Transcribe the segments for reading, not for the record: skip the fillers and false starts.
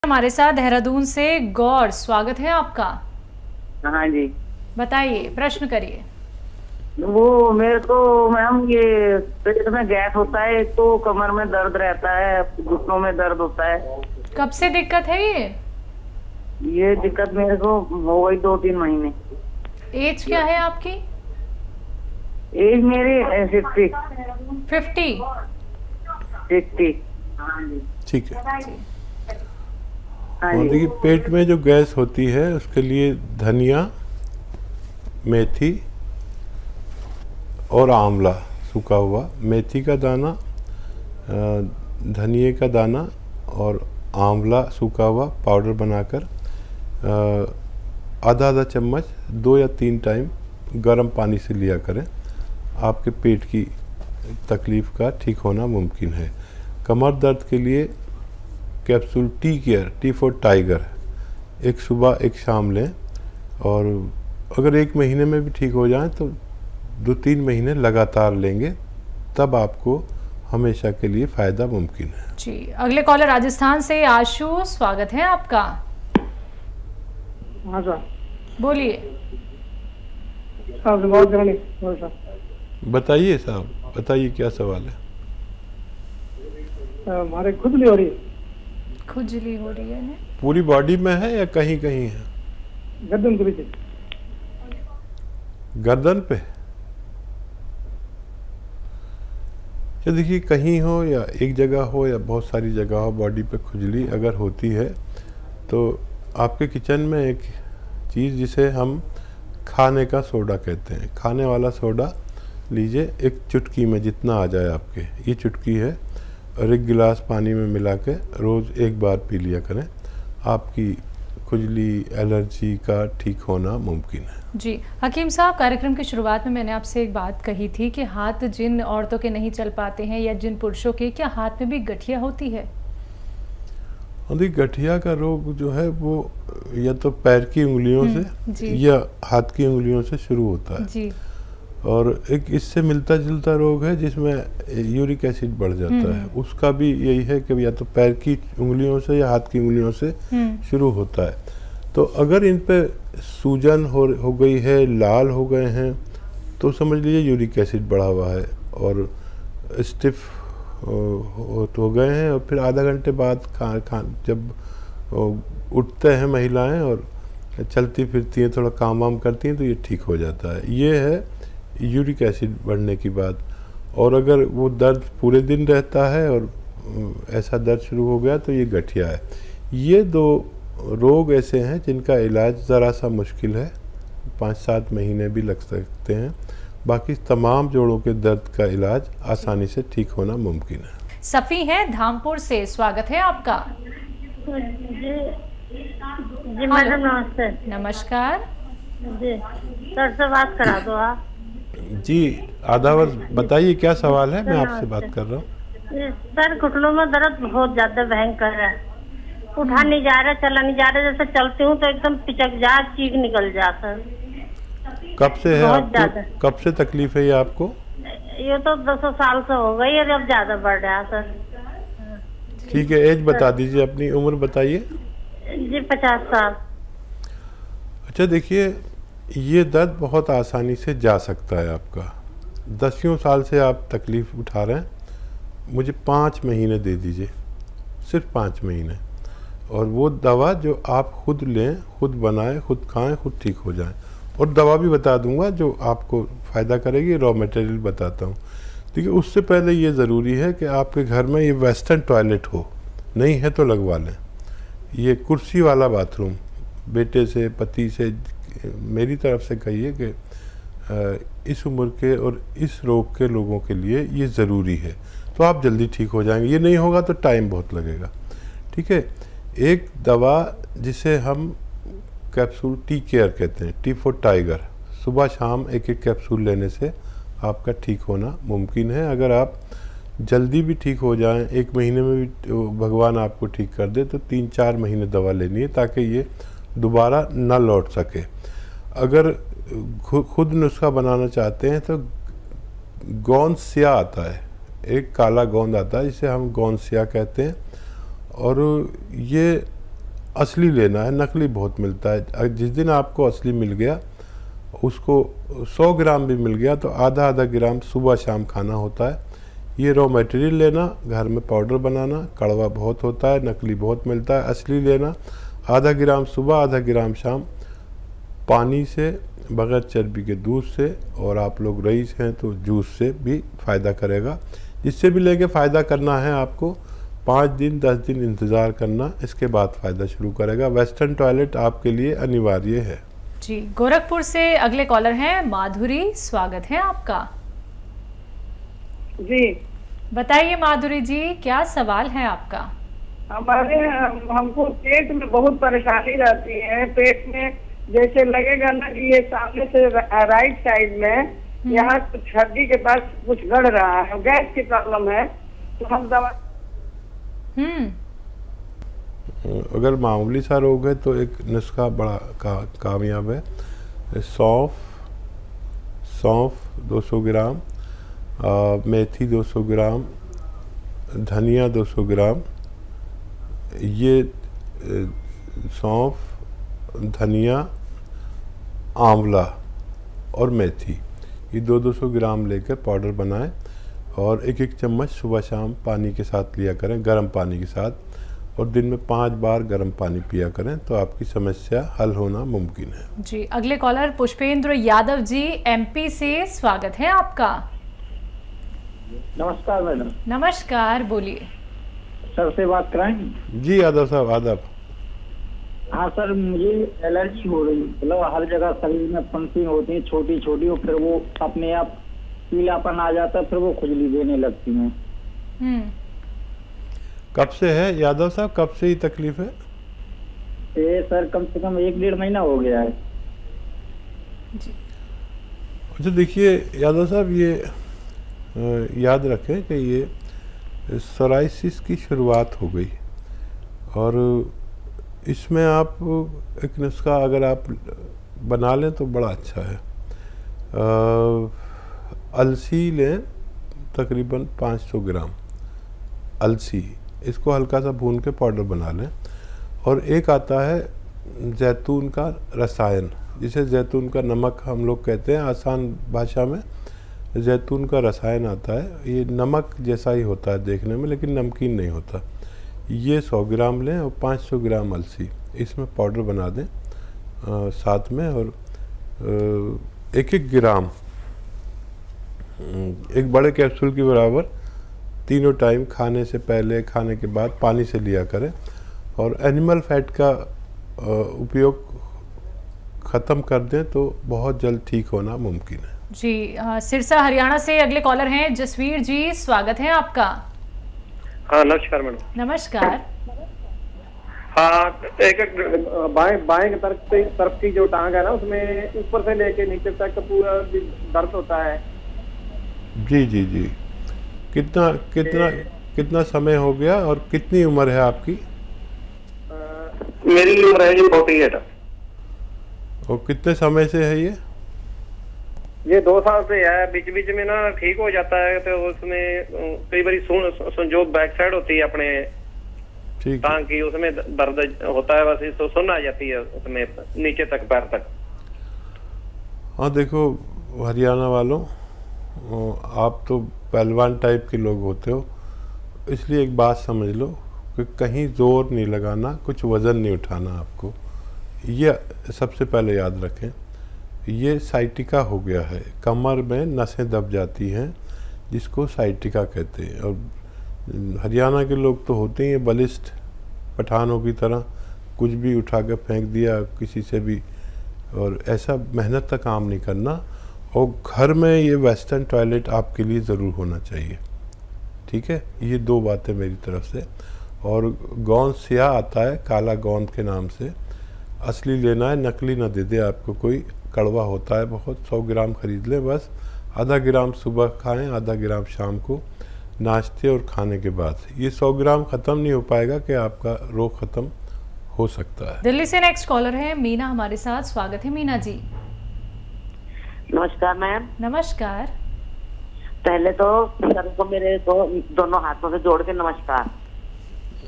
हमारे साथ देहरादून से गौर, स्वागत है आपका। हाँ जी, बताइए, प्रश्न करिए। वो मेरे को मैम ये पेट में गैस होता है, तो कमर में दर्द रहता है, घुटनों में दर्द होता है। कब से दिक्कत है ये दिक्कत मेरे को हो गई 2-3 महीने। एज क्या है आपकी? एज मेरी 60। 50। 60। ठीक है। हाँ और जी। देखिए, पेट में जो गैस होती है उसके लिए धनिया, मेथी और आंवला सूखा हुआ, मेथी का दाना, धनिए का दाना और आंवला सूखा हुआ पाउडर बनाकर आधा आधा चम्मच 2 या 3 टाइम गर्म पानी से लिया करें। आपके पेट की तकलीफ़ का ठीक होना मुमकिन है। कमर दर्द के लिए capsule tea care, T for tiger, एक सुबह एक शाम लें, और अगर 1 महीने में भी ठीक हो जाए तो 2-3 महीने लगातार लेंगे, तब आपको हमेशा के लिए फ़ायदा मुमकिन है। जी, अगले कॉलर राजस्थान से आशु, स्वागत है आपका। हाँ सर। बोलिए। बताइए साहब, बताइए क्या सवाल है। हमारे खुजली हो रही है। खुजली हो रही है ना? पूरी बॉडी में है या कहीं कहीं है? गर्दन के पीछे। गर्दन पे? तो देखिए, कहीं हो या एक जगह हो या बहुत सारी जगह हो, बॉडी पे खुजली अगर होती है तो आपके किचन में एक चीज़ जिसे हम खाने का सोडा कहते हैं, खाने वाला सोडा लीजिए, एक चुटकी में जितना आ जाए आपके, ये चुटकी है, और 1 गिलास पानी में मिला के रोज़ 1 बार पी लिया करें। आपकी खुजली, एलर्जी का ठीक होना मुमकिन है। जी, हकीम साहब, कार्यक्रम की शुरुआत में मैंने आपसे एक बात कही थी कि हाथ जिन औरतों के नहीं चल पाते हैं या जिन पुरुषों के, क्या हाथ में भी गठिया होती है? और गठिया का रोग जो है वो या तो पैर की उंगलियों से या हाथ की उंगलियों से शुरू होता है जी। और एक इससे मिलता जुलता रोग है जिसमें यूरिक एसिड बढ़ जाता है, उसका भी यही है कि या तो पैर की उंगलियों से या हाथ की उंगलियों से शुरू होता है। तो अगर इन पे सूजन हो गई है, लाल हो गए हैं, तो समझ लीजिए यूरिक एसिड बढ़ा हुआ है, और स्टिफ हो गए हैं, और फिर आधा घंटे बाद जब उठते हैं महिलाएं और चलती फिरती हैं, थोड़ा काम वाम करती हैं, तो ये ठीक हो जाता है। ये है यूरिक एसिड बढ़ने की बात। और अगर वो दर्द पूरे दिन रहता है और ऐसा दर्द शुरू हो गया तो ये गठिया है। ये 2 रोग ऐसे हैं जिनका इलाज ज़रा सा मुश्किल है, 5-7 महीने भी लग सकते हैं। बाकी तमाम जोड़ों के दर्द का इलाज आसानी से ठीक होना मुमकिन है। सफ़ी है धामपुर से, स्वागत है आपका। जी मैडम, नमस्ते। नमस्कार जी सर से बात करा दो आप। जी, आधा वर्ष बताइए क्या सवाल है, मैं आपसे बात कर रहा हूँ। सर, घुटनों में दर्द बहुत ज्यादा भयंकर है, उठा नहीं जा रहा, चला नहीं जा रहा, जैसे चलती हूँ तो एकदम पिचक जा, चीख निकल जाता। कब से है बहुत आपको? ज्यादा। कब से तकलीफ है ये आपको? ये तो 200 साल से हो गई और अब ज्यादा बढ़ रहा है सर। ठीक है, एज बता दीजिए, अपनी उम्र बताइए। जी 50 साल। अच्छा, देखिए, ये दर्द बहुत आसानी से जा सकता है आपका। 10 साल से आप तकलीफ़ उठा रहे हैं, मुझे 5 महीने दे दीजिए, सिर्फ 5 महीने, और वो दवा जो आप खुद लें, खुद बनाएं, खुद खाएं, खुद ठीक हो जाएं। और दवा भी बता दूंगा जो आपको फ़ायदा करेगी, रॉ मटेरियल बताता हूँ। ठीक है, उससे पहले ये ज़रूरी है कि आपके घर में ये वेस्टर्न टॉयलेट हो, नहीं है तो लगवा लें। ये कुर्सी वाला बाथरूम बेटे से, पति से, मेरी तरफ से कहिए कि इस उम्र के और इस रोग के लोगों के लिए ये ज़रूरी है, तो आप जल्दी ठीक हो जाएंगे। ये नहीं होगा तो टाइम बहुत लगेगा। ठीक है, एक दवा जिसे हम कैप्सूल टी केयर कहते हैं, टी फॉर टाइगर, सुबह शाम 1-1 कैप्सूल लेने से आपका ठीक होना मुमकिन है। अगर आप जल्दी भी ठीक हो जाएं, 1 महीने में भी भगवान आपको ठीक कर दे, तो 3-4 महीने दवा लेनी है ताकि ये दोबारा ना लौट सके। अगर खुद नुस्खा बनाना चाहते हैं तो गोंद सिया आता है, एक काला गोंद आता है जिसे हम गोंद सिया कहते हैं, और ये असली लेना है, नकली बहुत मिलता है। जिस दिन आपको असली मिल गया, उसको 100 ग्राम भी मिल गया तो आधा आधा ग्राम सुबह शाम खाना होता है। ये रॉ मटेरियल लेना, घर में पाउडर बनाना, कड़वा बहुत होता है, नकली बहुत मिलता है। असली लेना, आधा ग्राम सुबह आधा ग्राम शाम, पानी से, बगैर चर्बी के दूध से, और आप लोग रईस हैं तो जूस से भी फ़ायदा करेगा। जिससे भी लेके फ़ायदा करना है आपको 5 दिन 10 दिन इंतज़ार करना, इसके बाद फ़ायदा शुरू करेगा। वेस्टर्न टॉयलेट आपके लिए अनिवार्य है। जी, गोरखपुर से अगले कॉलर हैं माधुरी, स्वागत है आपका। जी, बताइए माधुरी जी, क्या सवाल है आपका? हमको पेट में बहुत परेशानी रहती है। पेट में जैसे लगेगा ना कि ये सामने से राइट साइड में यहाँ कुछ हड्डी के पास कुछ गड़ रहा है, गैस की प्रॉब्लम है, तो हम दवा। अगर मामूली सा रोग है तो एक नुस्खा बड़ा कामयाब है। सौंफ 200 ग्राम, मेथी 200 ग्राम, धनिया 200 ग्राम। ये सौंफ, धनिया, आंवला और मेथी, ये 200 ग्राम लेकर पाउडर बनाएं और एक एक चम्मच सुबह शाम पानी के साथ लिया करें, गर्म पानी के साथ, और दिन में 5 बार गर्म पानी पिया करें तो आपकी समस्या हल होना मुमकिन है। जी, अगले कॉलर पुष्पेंद्र यादव जी, एमपी से, स्वागत है आपका। नमस्कार मैडम। नमस्कार, बोलिए। सर से बात कराएंगे? जी यादव साहब, आदाब। हाँ सर, मुझे एलर्जी हो रही, मतलब हर जगह शरीर में फंसिंग होती है छोटी छोटी, और फिर वो अपने आप पीलापन आ जाता है, फिर वो खुजली देने लगती है। कब से है यादव साहब, कब से ही तकलीफ है? ये सर कम से कम 1-1.5 महीना हो गया है। अच्छा देखिए यादव साहब, ये याद रखें कि ये सोराइसिस की शुरुआत हो गई, और इसमें आप एक नुस्खा अगर आप बना लें तो बड़ा अच्छा है। अलसी लें, तकरीबन 500 ग्राम अलसी, इसको हल्का सा भून के पाउडर बना लें। और एक आता है जैतून का रसायन, जिसे जैतून का नमक हम लोग कहते हैं आसान भाषा में। जैतून का रसायन आता है, ये नमक जैसा ही होता है देखने में, लेकिन नमकीन नहीं होता। ये 100 ग्राम लें और 500 ग्राम अलसी इसमें पाउडर बना दें साथ में, और 1-1 ग्राम, एक बड़े कैप्सूल के बराबर, तीनों टाइम खाने से पहले खाने के बाद पानी से लिया करें। और एनिमल फैट का उपयोग ख़त्म कर दें तो बहुत जल्द ठीक होना मुमकिन है। जी, सिरसा हरियाणा से अगले कॉलर हैं जसवीर जी, स्वागत है आपका। हाँ नमस्कार मैडम। नमस्कार। हाँ, एक बाएं तरफ की जो टांग है ना, उसमें ऊपर से लेके नीचे तक पूरा दर्द होता है। जी जी जी, कितना समय हो गया और कितनी उम्र है आपकी? मेरी उम्र है 48। और कितने समय से है ये 2 साल से है। बीच बीच में ना ठीक हो जाता है, तो उसमें कई बार जो बैक साइड होती है अपने ठीक टांग की, उसमें दर्द होता है, बस तो सुन आ जाती है उसमें नीचे तक, पैर तक। हाँ देखो हरियाणा वालों, आप तो पहलवान टाइप के लोग होते हो, इसलिए एक बात समझ लो कि कहीं जोर नहीं लगाना, कुछ वज़न नहीं उठाना आपको, ये सबसे पहले याद रखें। ये साइटिका हो गया है, कमर में नसें दब जाती हैं, जिसको साइटिका कहते हैं। और हरियाणा के लोग तो होते ही बलिष्ठ पठानों की तरह, कुछ भी उठा के फेंक दिया किसी से भी, और ऐसा मेहनत का काम नहीं करना। और घर में ये वेस्टर्न टॉयलेट आपके लिए ज़रूर होना चाहिए, ठीक है? ये 2 बातें मेरी तरफ से। और गोंद स्याह आता है काला गोंद के नाम से, असली लेना है, नकली ना दे दे आपको कोई, कड़वा होता है बहुत। 100 ग्राम खरीद लें बस, आधा ग्राम सुबह खाएं, आधा ग्राम शाम को नाश्ते और खाने के बाद। ये 100 ग्राम ख़त्म नहीं हो पाएगा कि आपका रोग ख़त्म हो सकता है। दिल्ली से नेक्स्ट कॉलर है मीना हमारे साथ, स्वागत है मीना जी। नमस्कार मैम। नमस्कार। पहले तो सर को मेरे दोनों हाथों से जोड़ के नमस्कार।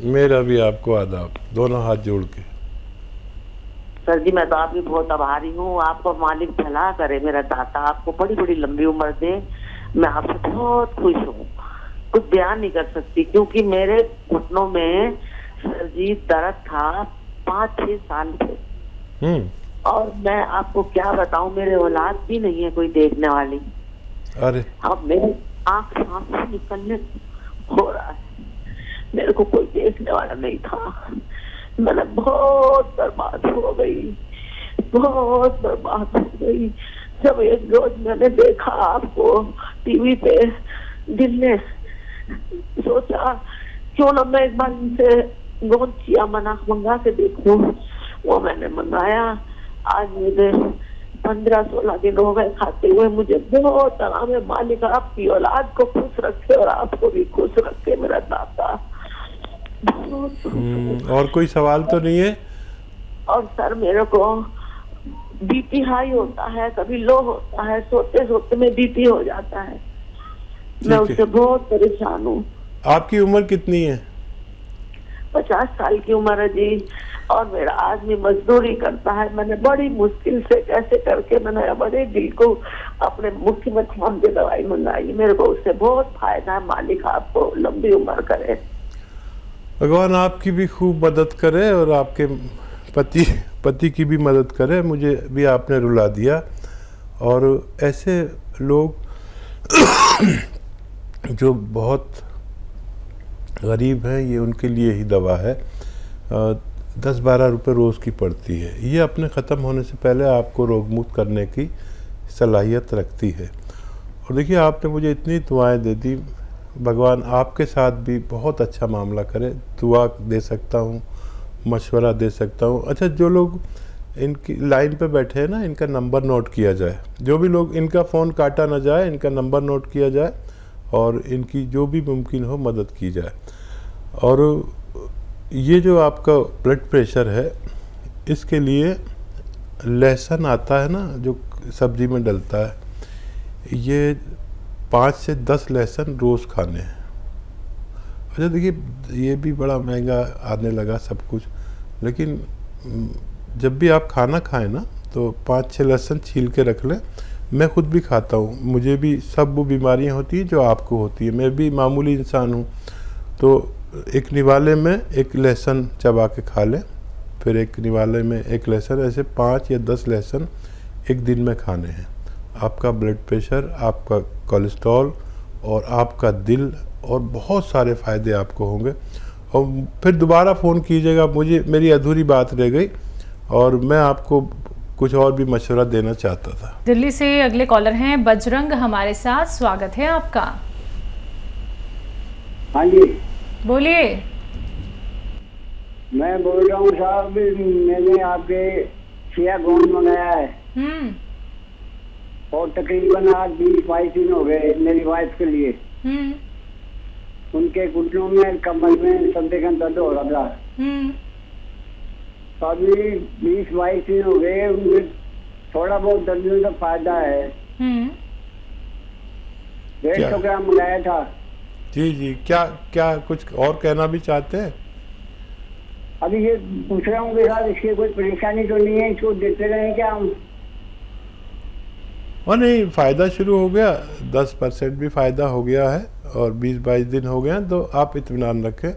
मेरा भी आपको आदाब, दोनों हाथ जोड़ के। सर जी मैं तो आपकी बहुत आभारी हूँ। आपको मालिक भला करे, मेरा दाता आपको बड़ी बड़ी लंबी उम्र दे। मैं आपसे बहुत खुश हूँ, कुछ बयान नहीं कर सकती, क्योंकि मेरे घुटनों में सर जी दर्द था 5-6 साल से। और मैं आपको क्या बताऊं, मेरे औलाद भी नहीं है कोई देखने वाली। अरे अब मेरी आंख सांस से निकलने हो रहा है, मेरे को कोई देखने वाला नहीं था। मैंने बहुत बर्बाद हो गई, बहुत बर्बाद हो गई। जब एक रोज मैंने देखा आपको टीवी पे, दिल ने सोचा क्यों ना मैं एक बार इनसे गोंचिया मंगा के देखूं। वो मैंने मंगाया। आज मुझे 15-16 दिन हो गए खाते हुए। मुझे बहुत आराम है। मालिक आपकी औलाद को खुश रखे और आपको भी खुश रखे मेरा दाता। और कोई सवाल तो नहीं है? और सर मेरे को बीपी हाई होता है, कभी लो होता है, सोते सोते में बीपी हो जाता है। मैं उससे बहुत परेशान हूँ। आपकी उम्र कितनी है? 50 साल की उम्र है जी। और मेरा आदमी मजदूरी करता है। मैंने बड़ी मुश्किल से कैसे करके मैंने बड़े दिल को अपने मुट्ठी में थाम के दवाई मंगाई। मेरे को उससे बहुत फायदा है। मालिक आपको लंबी उम्र करे, भगवान आपकी भी खूब मदद करे और आपके पति की भी मदद करे। मुझे भी आपने रुला दिया। और ऐसे लोग जो बहुत गरीब हैं, ये उनके लिए ही दवा है। 10-12 रुपये रोज़ की पड़ती है। ये अपने ख़त्म होने से पहले आपको रोगमुक्त करने की सलाहियत रखती है। और देखिए आपने मुझे इतनी दुआएं दे दी, भगवान आपके साथ भी बहुत अच्छा मामला करे। दुआ दे सकता हूँ, मशवरा दे सकता हूँ। अच्छा, जो लोग इनकी लाइन पे बैठे हैं ना, इनका नंबर नोट किया जाए। जो भी लोग, इनका फ़ोन काटा ना जाए, इनका नंबर नोट किया जाए और इनकी जो भी मुमकिन हो मदद की जाए। और ये जो आपका ब्लड प्रेशर है, इसके लिए लहसुन आता है ना, जो सब्जी में डलता है, ये 5 से 10 लहसुन रोज़ खाने हैं। अच्छा देखिए, ये भी बड़ा महंगा आने लगा सब कुछ, लेकिन जब भी आप खाना खाएं ना, तो 5-6 लहसुन छील के रख लें। मैं खुद भी खाता हूँ, मुझे भी सब वो बीमारियाँ होती हैं जो आपको होती है। मैं भी मामूली इंसान हूँ। तो एक निवाले में एक लहसुन चबा के खा लें, फिर एक निवाले में एक लहसुन, ऐसे 5 या 10 लहसुन एक दिन में खाने हैं। आपका ब्लड प्रेशर, आपका कोलेस्ट्रॉल और आपका दिल और बहुत सारे फ़ायदे आपको होंगे। और फिर दोबारा फ़ोन कीजिएगा, मुझे मेरी अधूरी बात रह गई और मैं आपको कुछ और भी मशवरा देना चाहता था। दिल्ली से अगले कॉलर हैं बजरंग हमारे साथ, स्वागत है आपका। हाँ जी, बोलिए। मैं बोल रहा हूँ साहब, मैंने आपके सिया गोंद मंगाया है और तकरीबन आज 20-22 दिन हो गए मेरी वाइफ के लिए। उनके घुटनों में, कमर में संदिग्ध दर्द हो रहा था। तो अभी 20-22 दिन हो गए, उनके थोड़ा बहुत दर्द में तो फायदा है। 150 ग्राम मंगाया था। जी जी, क्या कुछ और कहना भी चाहते हैं? अभी ये पूछ रहा हूँ कि साहब इसकी कोई परेशानी तो नहीं है, इसको देते रहे क्या हम? और नहीं, फ़ायदा शुरू हो गया, 10% भी फ़ायदा हो गया है और 20-22 दिन हो गए हैं, तो आप इत्मीनान रखें।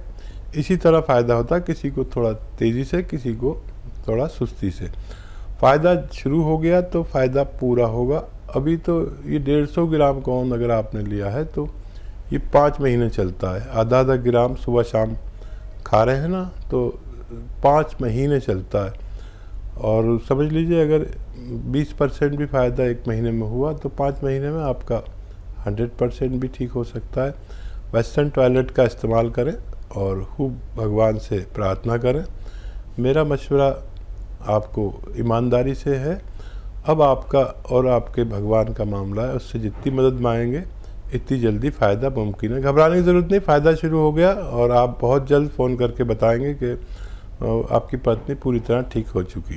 इसी तरह फ़ायदा होता है, किसी को थोड़ा तेज़ी से, किसी को थोड़ा सुस्ती से। फ़ायदा शुरू हो गया तो फ़ायदा पूरा होगा। अभी तो ये 150 ग्राम कौन अगर आपने लिया है तो ये 5 महीने चलता है। आधा ग्राम सुबह शाम खा रहे हैं ना, तो 5 महीने चलता है। और समझ लीजिए अगर 20% भी फ़ायदा 1 महीने में हुआ तो 5 महीने में आपका 100% भी ठीक हो सकता है। वेस्टर्न टॉयलेट का इस्तेमाल करें और खूब भगवान से प्रार्थना करें। मेरा मशवरा आपको ईमानदारी से है। अब आपका और आपके भगवान का मामला है, उससे जितनी मदद मांगेंगे इतनी जल्दी फ़ायदा मुमकिन है। घबराने की ज़रूरत नहीं, फ़ायदा शुरू हो गया और आप बहुत जल्द फ़ोन करके बताएंगे कि आपकी पत्नी पूरी तरह ठीक हो चुकी है।